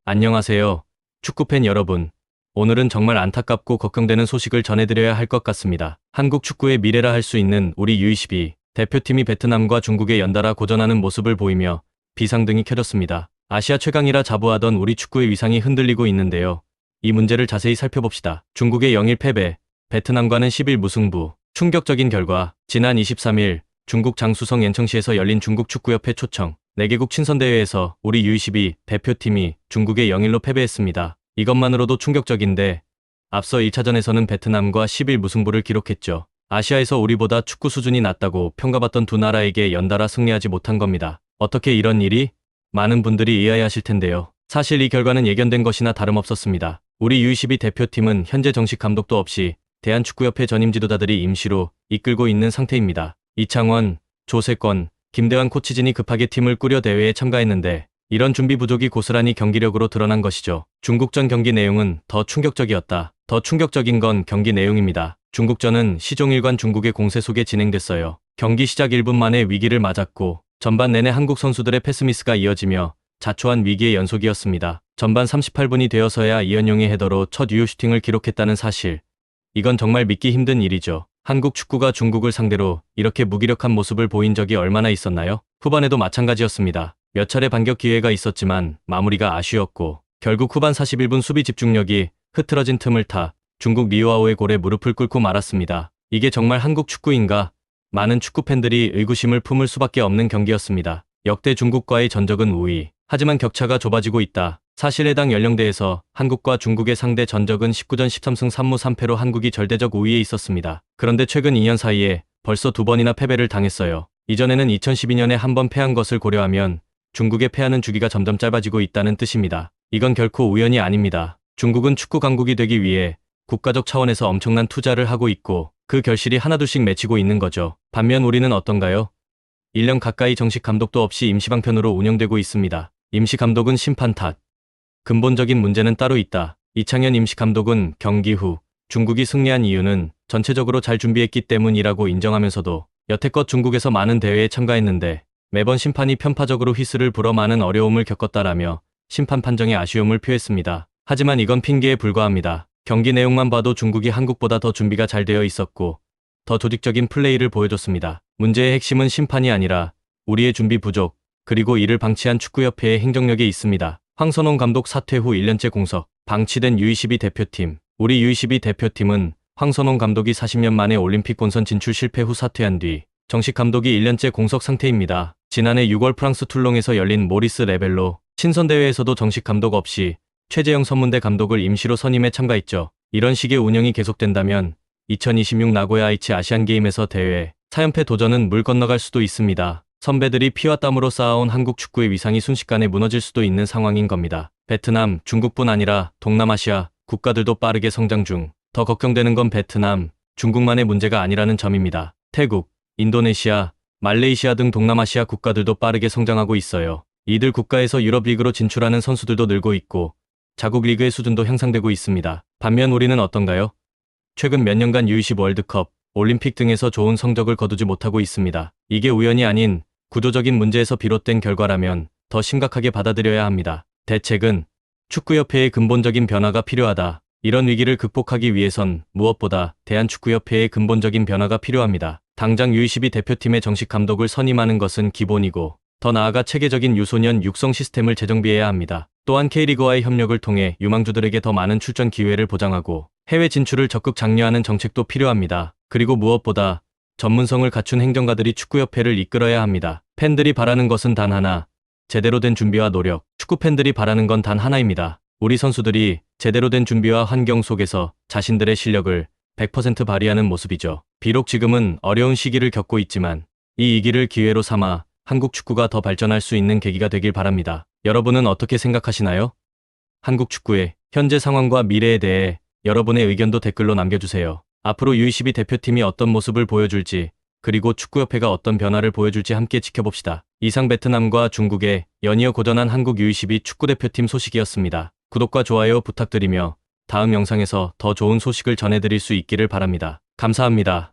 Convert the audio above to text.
안녕하세요. 축구팬 여러분. 오늘은 정말 안타깝고 걱정되는 소식을 전해드려야 할 것 같습니다. 한국 축구의 미래라 할 수 있는 우리 U22 대표팀이 베트남과 중국에 연달아 고전하는 모습을 보이며 비상등이 켜졌습니다. 아시아 최강이라 자부하던 우리 축구의 위상이 흔들리고 있는데요. 이 문제를 자세히 살펴봅시다. 중국의 0-1 패배, 베트남과는 10일 무승부. 충격적인 결과, 지난 23일 중국 장쑤성 옌청시에서 열린 중국 축구협회 초청 4개국 친선대회에서 우리 U22 대표팀이 중국에 0-1로 패배했습니다. 이것만으로도 충격적인데 앞서 1차전에서는 베트남과 10일 무승부를 기록했죠. 아시아에서 우리보다 축구 수준이 낮다고 평가받던 두 나라에게 연달아 승리하지 못한 겁니다. 어떻게 이런 일이? 많은 분들이 의아해하실 텐데요. 사실 이 결과는 예견된 것이나 다름없었습니다. 우리 U22 대표팀은 현재 정식 감독도 없이 대한축구협회 전임 지도자들이 임시로 이끌고 있는 상태입니다. 이창원, 조세권, 김대환 코치진이 급하게 팀을 꾸려 대회에 참가했는데 이런 준비 부족이 고스란히 경기력으로 드러난 것이죠. 중국전 경기 내용은 더 충격적이었다. 더 충격적인 건 경기 내용입니다. 중국전은 시종일관 중국의 공세 속에 진행됐어요. 경기 시작 1분 만에 위기를 맞았고 전반 내내 한국 선수들의 패스미스가 이어지며 자초한 위기의 연속이었습니다. 전반 38분이 되어서야 이현용의 헤더로 첫 유효 슈팅을 기록했다는 사실. 이건 정말 믿기 힘든 일이죠. 한국 축구가 중국을 상대로 이렇게 무기력한 모습을 보인 적이 얼마나 있었나요? 후반에도 마찬가지였습니다. 몇 차례 반격 기회가 있었지만 마무리가 아쉬웠고 결국 후반 41분 수비 집중력이 흐트러진 틈을 타 중국 리오아오의 골에 무릎을 꿇고 말았습니다. 이게 정말 한국 축구인가? 많은 축구팬들이 의구심을 품을 수밖에 없는 경기였습니다. 역대 중국과의 전적은 우위. 하지만 격차가 좁아지고 있다. 사실 해당 연령대에서 한국과 중국의 상대 전적은 19전 13승 3무 3패로 한국이 절대적 우위에 있었습니다. 그런데 최근 2년 사이에 벌써 2번이나 패배를 당했어요. 이전에는 2012년에 한 번 패한 것을 고려하면 중국의 패하는 주기가 점점 짧아지고 있다는 뜻입니다. 이건 결코 우연이 아닙니다. 중국은 축구 강국이 되기 위해 국가적 차원에서 엄청난 투자를 하고 있고 그 결실이 하나둘씩 맺히고 있는 거죠. 반면 우리는 어떤가요? 1년 가까이 정식 감독도 없이 임시방편으로 운영되고 있습니다. 임시감독은 심판 탓. 근본적인 문제는 따로 있다. 이창현 임시감독은 경기 후 중국이 승리한 이유는 전체적으로 잘 준비했기 때문이라고 인정하면서도 여태껏 중국에서 많은 대회에 참가했는데 매번 심판이 편파적으로 휘슬을 불어 많은 어려움을 겪었다라며 심판 판정에 아쉬움을 표했습니다. 하지만 이건 핑계에 불과합니다. 경기 내용만 봐도 중국이 한국보다 더 준비가 잘 되어 있었고 더 조직적인 플레이를 보여줬습니다. 문제의 핵심은 심판이 아니라 우리의 준비 부족, 그리고 이를 방치한 축구협회의 행정력에 있습니다. 황선홍 감독 사퇴 후 1년째 공석, 방치된 U22 대표팀. 우리 U22 대표팀은 황선홍 감독이 40년 만에 올림픽 본선 진출 실패 후 사퇴한 뒤 정식 감독이 1년째 공석 상태입니다. 지난해 6월 프랑스 툴롱에서 열린 모리스 레벨로 친선대회에서도 정식 감독 없이 최재형 선문대 감독을 임시로 선임해 참가했죠. 이런 식의 운영이 계속된다면 2026 나고야 아이치 아시안게임에서 대회 4연패 도전은 물 건너갈 수도 있습니다. 선배들이 피와 땀으로 쌓아온 한국 축구의 위상이 순식간에 무너질 수도 있는 상황인 겁니다. 베트남, 중국뿐 아니라 동남아시아 국가들도 빠르게 성장 중. 더 걱정되는 건 베트남, 중국만의 문제가 아니라는 점입니다. 태국, 인도네시아, 말레이시아 등 동남아시아 국가들도 빠르게 성장하고 있어요. 이들 국가에서 유럽 리그로 진출하는 선수들도 늘고 있고 자국 리그의 수준도 향상되고 있습니다. 반면 우리는 어떤가요? 최근 몇 년간 U20 월드컵, 올림픽 등에서 좋은 성적을 거두지 못하고 있습니다. 이게 우연이 아닌 구조적인 문제에서 비롯된 결과라면 더 심각하게 받아들여야 합니다. 대책은 축구협회의 근본적인 변화가 필요하다. 이런 위기를 극복하기 위해선 무엇보다 대한축구협회의 근본적인 변화가 필요합니다. 당장 U22 대표팀의 정식 감독을 선임하는 것은 기본이고 더 나아가 체계적인 유소년 육성 시스템을 재정비해야 합니다. 또한 K리그와의 협력을 통해 유망주들에게 더 많은 출전 기회를 보장하고 해외 진출을 적극 장려하는 정책도 필요합니다. 그리고 무엇보다 전문성을 갖춘 행정가들이 축구협회를 이끌어야 합니다. 팬들이 바라는 것은 단 하나, 제대로 된 준비와 노력. 축구팬들이 바라는 건 단 하나입니다. 우리 선수들이 제대로 된 준비와 환경 속에서 자신들의 실력을 100% 발휘하는 모습이죠. 비록 지금은 어려운 시기를 겪고 있지만 이 위기를 기회로 삼아 한국 축구가 더 발전할 수 있는 계기가 되길 바랍니다. 여러분은 어떻게 생각하시나요? 한국 축구의 현재 상황과 미래에 대해 여러분의 의견도 댓글로 남겨주세요. 앞으로 U22 대표팀이 어떤 모습을 보여줄지, 그리고 축구협회가 어떤 변화를 보여줄지 함께 지켜봅시다. 이상 베트남과 중국에 연이어 고전한 한국 U22 축구대표팀 소식이었습니다. 구독과 좋아요 부탁드리며 다음 영상에서 더 좋은 소식을 전해드릴 수 있기를 바랍니다. 감사합니다.